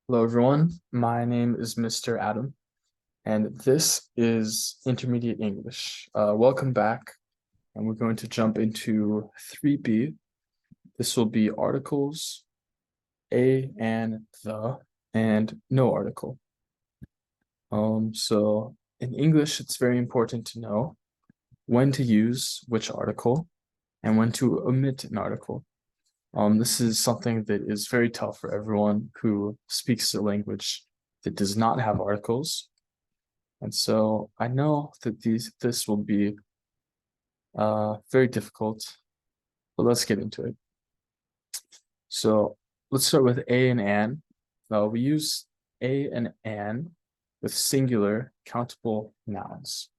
Hello, everyone. My name is Mr. Adam, and this is Intermediate English. Welcome back, and we're going to jump into 3B. This will be articles, a and the, and no article. So in English, it's very important to know when to use which article and when to omit an article. This is something that is very tough for everyone who speaks a language that does not have articles. And so I know that this will be very difficult, but let's get into it. So let's start with a and an. We use a and an with singular countable nouns.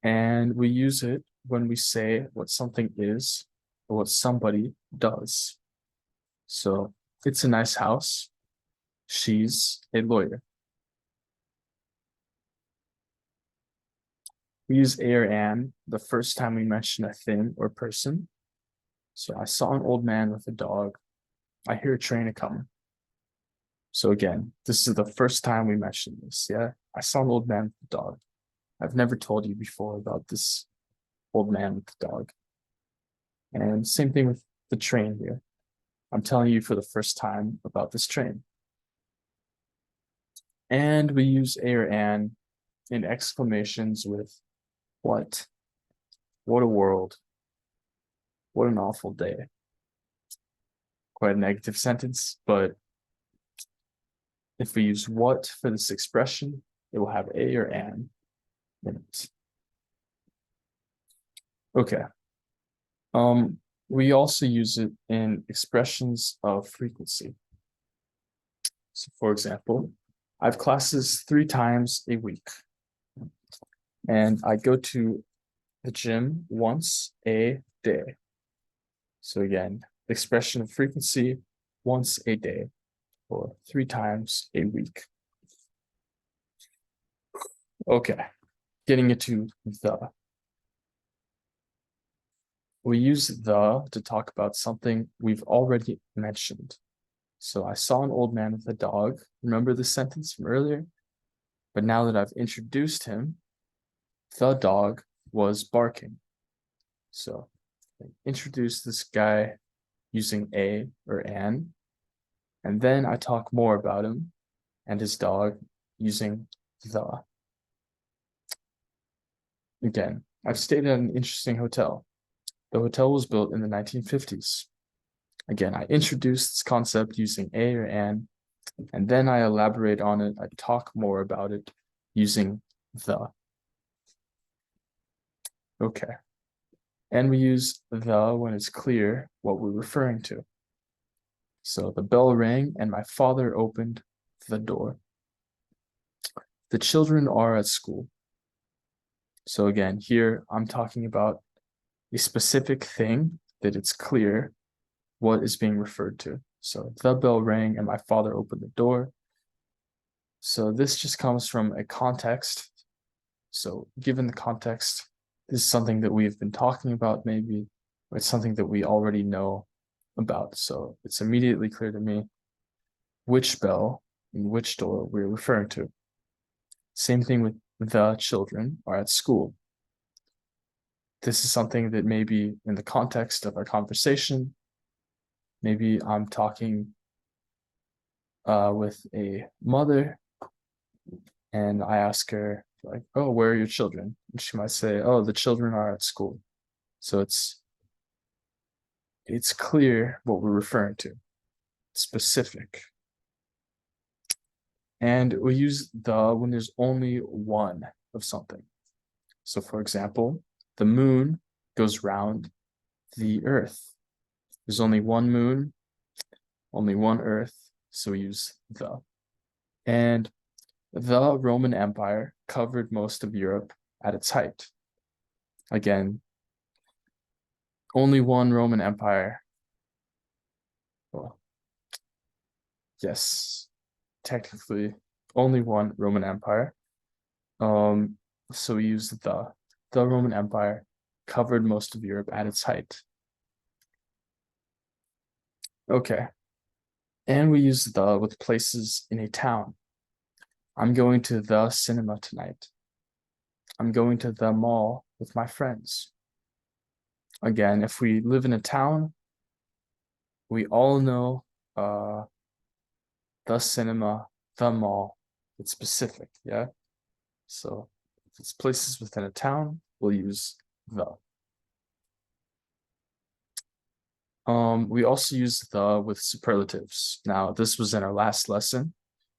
And we use it when we say what something is or what somebody does. So it's a nice house. She's a lawyer. We use a or an the first time we mention a thing or person. So I saw an old man with a dog. I hear a train a coming. So again, this is the first time we mentioned this. Yeah, I saw an old man with a dog. I've never told you before about this old man with the dog. And same thing with the train here. I'm telling you for the first time about this train. And we use a or an in exclamations with what? What a world. What an awful day. Quite a negative sentence, but if we use what for this expression, it will have a or an in it. Okay. We also use it in expressions of frequency. So for example, I have classes 3 times a week, and I go to the gym once a day. So again, expression of frequency, once a day, or 3 times a week. Okay, getting into the. We use the to talk about something we've already mentioned. So I saw an old man with a dog. Remember the sentence from earlier? But now that I've introduced him, the dog was barking. So I introduce this guy using a or an, and then I talk more about him and his dog using the. Again, I've stayed at an interesting hotel. The hotel was built in the 1950s. Again, I introduce this concept using a or an, and then I elaborate on it. I talk more about it using the. Okay. And we use the when it's clear what we're referring to. So the bell rang and my father opened the door. The children are at school. So again, here I'm talking about a specific thing that it's clear what is being referred to. So the bell rang and my father opened the door. So this just comes from a context. So given the context, this is something that we've been talking about maybe, or it's something that we already know about. So it's immediately clear to me which bell and which door we're referring to. Same thing with the children are at school. This is something that maybe in the context of our conversation, maybe I'm talking with a mother and I ask her, like, oh, where are your children? And she might say, oh, the children are at school. So it's clear what we're referring to, specific. And we use the when there's only one of something. So for example, the moon goes round the earth. There's only one moon, only one earth, so we use the. And the Roman Empire covered most of Europe at its height. Again, only one Roman Empire. Well, yes, technically only one Roman Empire. Um, so we use the. The Roman Empire covered most of Europe at its height. Okay. And we use the with places in a town. I'm going to the cinema tonight. I'm going to the mall with my friends. Again, if we live in a town, we all know the cinema, the mall. It's specific, yeah? So if it's places within a town, we'll use the. We also use the with superlatives. Now, this was in our last lesson,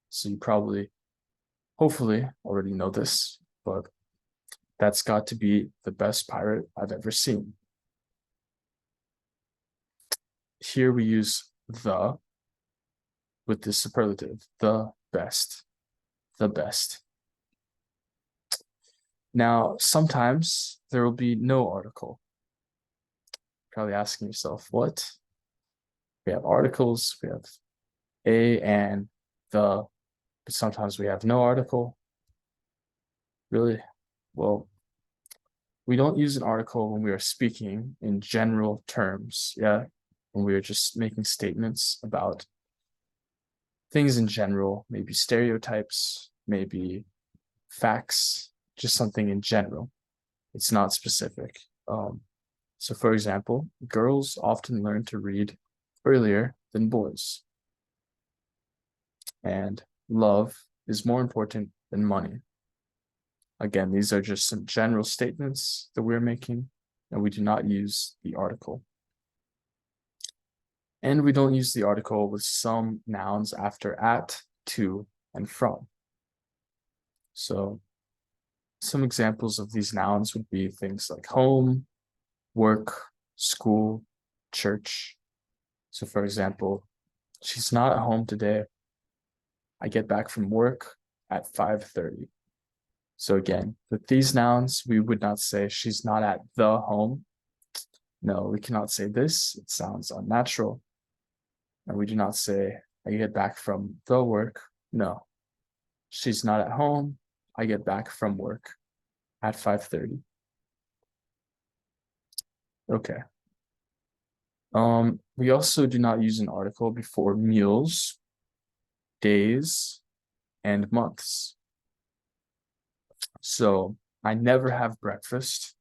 so you probably, hopefully, already know this, but that's got to be the best pirate I've ever seen. Here we use the with the superlative, the best, the best. Now, sometimes there will be no article. Probably asking yourself, what? We have articles, we have a and the, but sometimes we have no article. Really? Well, we don't use an article when we are speaking in general terms, yeah? When we are just making statements about things in general, maybe stereotypes, maybe facts, just something in general. It's not specific. So for example, girls often learn to read earlier than boys. And love is more important than money. Again, these are just some general statements that we're making, and we do not use the article. And we don't use the article with some nouns after at, to, and from. So some examples of these nouns would be things like home, work, school, church. So for example, she's not at home today. I get back from work at 5:30. So again, with these nouns, we would not say she's not at the home. No, we cannot say this. It sounds unnatural. And we do not say I get back from the work. No, she's not at home. I get back from work at 5:30. Okay. We also do not use an article before meals, days, and months. So I never have breakfast.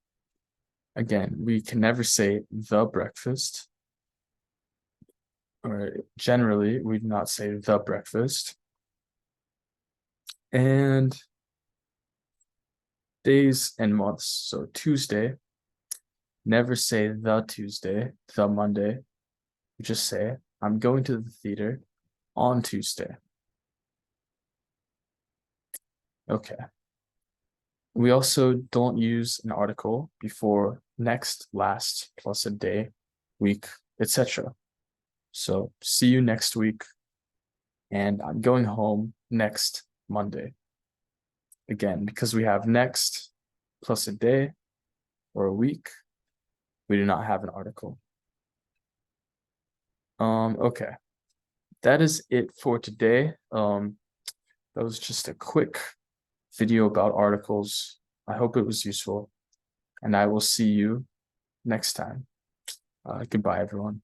Again, we can never say the breakfast. Or generally, we do not say the breakfast. And days and months. So Tuesday, never say the Tuesday, the Monday. We just say, I'm going to the theater on Tuesday. Okay. We also don't use an article before next, last, plus a day, week, etc. So see you next week. And I'm going home next Monday. Again, because we have next plus a day or a week, we do not have an article. Okay. That is it for today. That was just a quick video about articles. I hope it was useful, and I will see you next time. Goodbye, everyone.